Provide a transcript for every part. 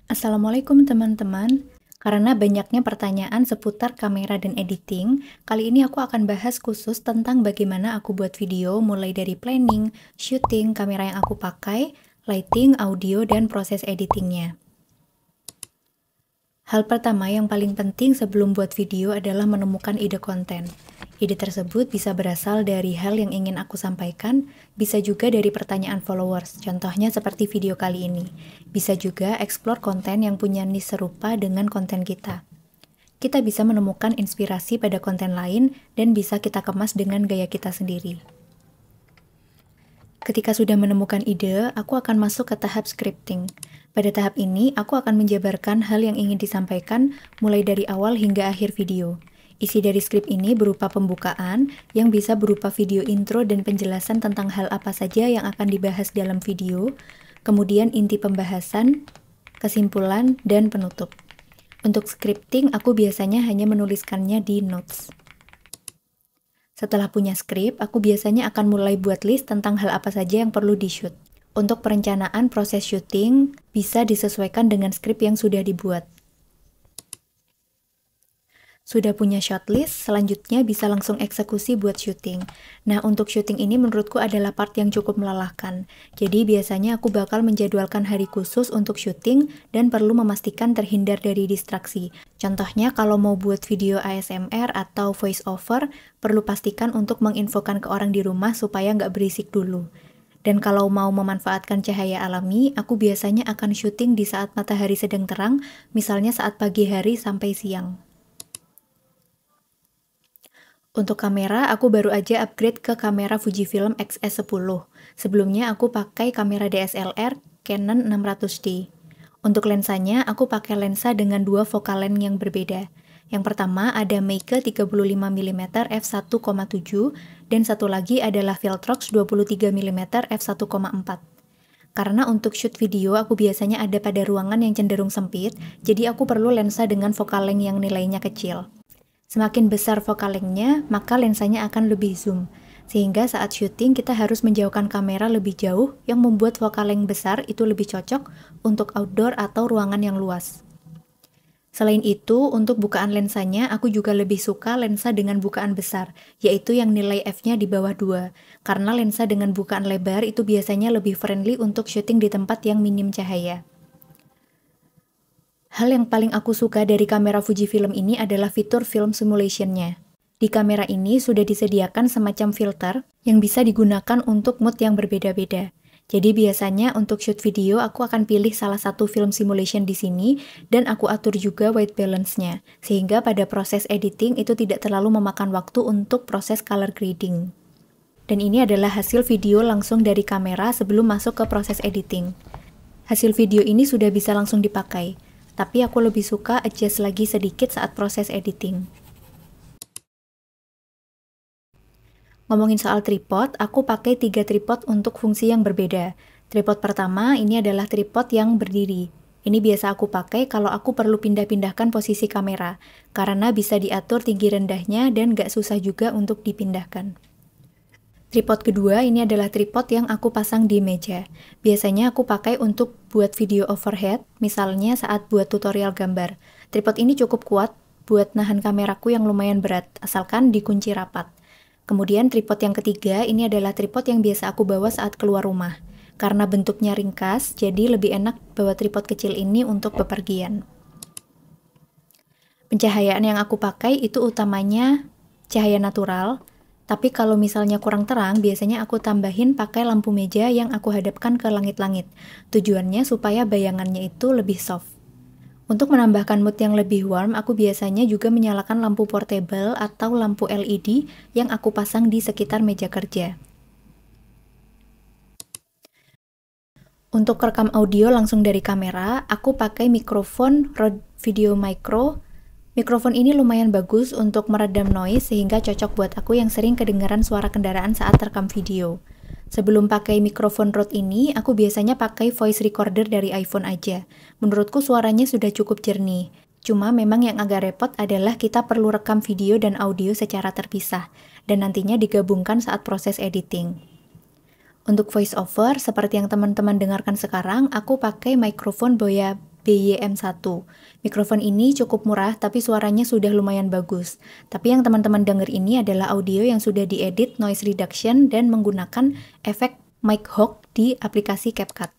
Assalamualaikum teman-teman. Karena banyaknya pertanyaan seputar kamera dan editing, kali ini aku akan bahas khusus tentang bagaimana aku buat video mulai dari planning, shooting, kamera yang aku pakai, lighting, audio, dan proses editingnya. Hal pertama yang paling penting sebelum buat video adalah menemukan ide konten. Ide tersebut bisa berasal dari hal yang ingin aku sampaikan, bisa juga dari pertanyaan followers, contohnya seperti video kali ini. Bisa juga explore konten yang punya niche serupa dengan konten kita. Kita bisa menemukan inspirasi pada konten lain dan bisa kita kemas dengan gaya kita sendiri. Ketika sudah menemukan ide, aku akan masuk ke tahap scripting. Pada tahap ini, aku akan menjabarkan hal yang ingin disampaikan mulai dari awal hingga akhir video. Isi dari skrip ini berupa pembukaan yang bisa berupa video intro dan penjelasan tentang hal apa saja yang akan dibahas dalam video, kemudian inti pembahasan, kesimpulan, dan penutup. Untuk scripting, aku biasanya hanya menuliskannya di notes. Setelah punya skrip, aku biasanya akan mulai buat list tentang hal apa saja yang perlu di-shoot. Untuk perencanaan proses syuting, bisa disesuaikan dengan skrip yang sudah dibuat. Sudah punya shortlist, selanjutnya bisa langsung eksekusi buat syuting. Nah, untuk syuting ini menurutku adalah part yang cukup melelahkan. Jadi biasanya aku bakal menjadwalkan hari khusus untuk syuting dan perlu memastikan terhindar dari distraksi. Contohnya kalau mau buat video ASMR atau voice over, perlu pastikan untuk menginfokan ke orang di rumah supaya nggak berisik dulu. Dan kalau mau memanfaatkan cahaya alami, aku biasanya akan syuting di saat matahari sedang terang, misalnya saat pagi hari sampai siang. Untuk kamera, aku baru aja upgrade ke kamera Fujifilm X-S10. Sebelumnya aku pakai kamera DSLR Canon 600D. Untuk lensanya, aku pakai lensa dengan dua focal length yang berbeda. Yang pertama ada Meike 35mm f1.7 dan satu lagi adalah Viltrox 23mm f1.4. Karena untuk shoot video aku biasanya ada pada ruangan yang cenderung sempit, jadi aku perlu lensa dengan focal length yang nilainya kecil. Semakin besar focal length-nya, maka lensanya akan lebih zoom. Sehingga saat syuting kita harus menjauhkan kamera lebih jauh yang membuat focal length besar itu lebih cocok untuk outdoor atau ruangan yang luas. Selain itu, untuk bukaan lensanya aku juga lebih suka lensa dengan bukaan besar, yaitu yang nilai f-nya di bawah 2. Karena lensa dengan bukaan lebar itu biasanya lebih friendly untuk syuting di tempat yang minim cahaya. Hal yang paling aku suka dari kamera Fujifilm ini adalah fitur film simulation-nya. Di kamera ini sudah disediakan semacam filter yang bisa digunakan untuk mood yang berbeda-beda. Jadi biasanya untuk shoot video aku akan pilih salah satu film simulation di sini dan aku atur juga white balance-nya, sehingga pada proses editing itu tidak terlalu memakan waktu untuk proses color grading. Dan ini adalah hasil video langsung dari kamera sebelum masuk ke proses editing. Hasil video ini sudah bisa langsung dipakai. Tapi aku lebih suka adjust lagi sedikit saat proses editing. Ngomongin soal tripod, aku pakai 3 tripod untuk fungsi yang berbeda. Tripod pertama ini adalah tripod yang berdiri. Ini biasa aku pakai kalau aku perlu pindah-pindahkan posisi kamera, karena bisa diatur tinggi rendahnya dan gak susah juga untuk dipindahkan. Tripod kedua ini adalah tripod yang aku pasang di meja. Biasanya aku pakai untuk buat video overhead, misalnya saat buat tutorial gambar. Tripod ini cukup kuat buat nahan kameraku yang lumayan berat, asalkan dikunci rapat. Kemudian tripod yang ketiga ini adalah tripod yang biasa aku bawa saat keluar rumah. Karena bentuknya ringkas, jadi lebih enak bawa tripod kecil ini untuk bepergian. Pencahayaan yang aku pakai itu utamanya cahaya natural. Tapi kalau misalnya kurang terang, biasanya aku tambahin pakai lampu meja yang aku hadapkan ke langit-langit. Tujuannya supaya bayangannya itu lebih soft. Untuk menambahkan mood yang lebih warm, aku biasanya juga menyalakan lampu portable atau lampu LED yang aku pasang di sekitar meja kerja. Untuk rekam audio langsung dari kamera, aku pakai mikrofon Rode Video Micro. Mikrofon ini lumayan bagus untuk meredam noise sehingga cocok buat aku yang sering kedengaran suara kendaraan saat rekam video. Sebelum pakai mikrofon Rode ini, aku biasanya pakai voice recorder dari iPhone aja. Menurutku suaranya sudah cukup jernih. Cuma memang yang agak repot adalah kita perlu rekam video dan audio secara terpisah, dan nantinya digabungkan saat proses editing. Untuk voice over, seperti yang teman-teman dengarkan sekarang, aku pakai mikrofon Boya BYM1. Mikrofon ini cukup murah tapi suaranya sudah lumayan bagus. Tapi yang teman-teman denger ini adalah audio yang sudah diedit noise reduction dan menggunakan efek mic hook di aplikasi CapCut.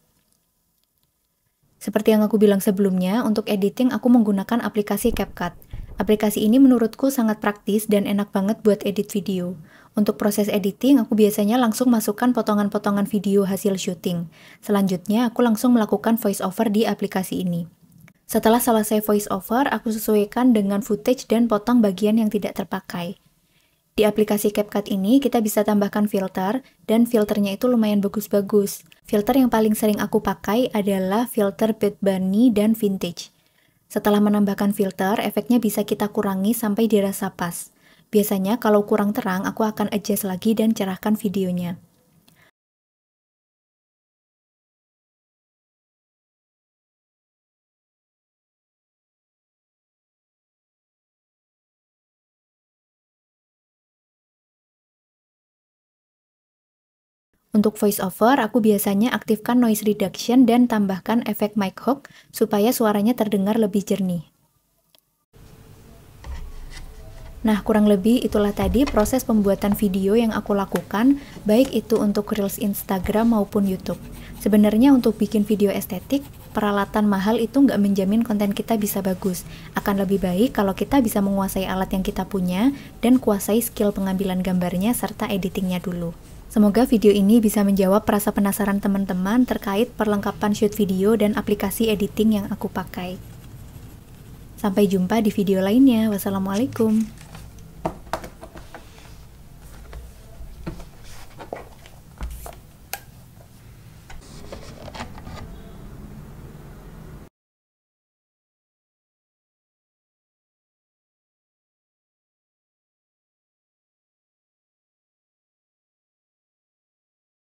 Seperti yang aku bilang sebelumnya, untuk editing aku menggunakan aplikasi CapCut. Aplikasi ini menurutku sangat praktis dan enak banget buat edit video. Untuk proses editing, aku biasanya langsung masukkan potongan-potongan video hasil syuting. Selanjutnya, aku langsung melakukan voice over di aplikasi ini. Setelah selesai voice over, aku sesuaikan dengan footage dan potong bagian yang tidak terpakai. Di aplikasi CapCut ini, kita bisa tambahkan filter, dan filternya itu lumayan bagus-bagus. Filter yang paling sering aku pakai adalah filter Bad Bunny dan Vintage. Setelah menambahkan filter, efeknya bisa kita kurangi sampai dirasa pas. Biasanya kalau kurang terang, aku akan adjust lagi dan cerahkan videonya. Untuk voice over, aku biasanya aktifkan noise reduction dan tambahkan efek mic hook supaya suaranya terdengar lebih jernih. Nah, kurang lebih itulah tadi proses pembuatan video yang aku lakukan, baik itu untuk Reels Instagram maupun YouTube. Sebenarnya untuk bikin video estetik, peralatan mahal itu nggak menjamin konten kita bisa bagus. Akan lebih baik kalau kita bisa menguasai alat yang kita punya dan kuasai skill pengambilan gambarnya serta editingnya dulu. Semoga video ini bisa menjawab rasa penasaran teman-teman terkait perlengkapan shoot video dan aplikasi editing yang aku pakai. Sampai jumpa di video lainnya. Wassalamualaikum.